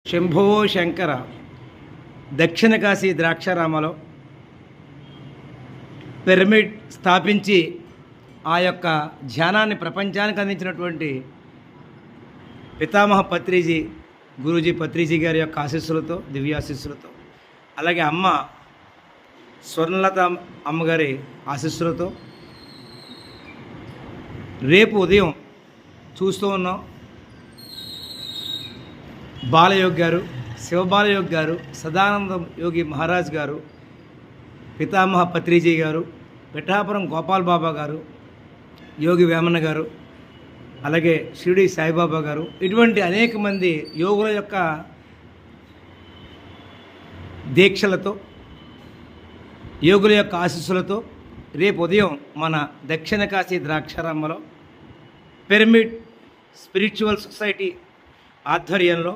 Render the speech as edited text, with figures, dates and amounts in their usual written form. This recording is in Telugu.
శంభో శంకర దక్షిణ కాశీ ద్రాక్షారామలో పిరమిడ్ స్థాపించి ఆ యొక్క ధ్యానాన్ని ప్రపంచానికి అందించినటువంటి పితామహ పత్రిజీ గురూజీ పత్రిజీ గారి యొక్క ఆశీస్సులతో దివ్యాశీస్సులతో అలాగే అమ్మ స్వర్ణలత అమ్మగారి ఆశీస్సులతో రేపు ఉదయం చూస్తూ ఉన్నాం. బాలయోగ్ గారు, శివబాలయోగ్ గారు, సదానందం యోగి మహారాజ్ గారు, పితామహ పత్రిజీ గారు, పిఠాపురం గోపాల్ బాబా గారు, యోగి వేమన్న గారు, అలాగే షిరిడి సాయిబాబా గారు, ఇటువంటి అనేక మంది యోగుల యొక్క దీక్షలతో యోగుల యొక్క ఆశీస్సులతో రేపు ఉదయం మన దక్షిణ కాశీ ద్రాక్షారామలో పిరమిడ్ స్పిరిచువల్ సొసైటీ ఆధ్వర్యంలో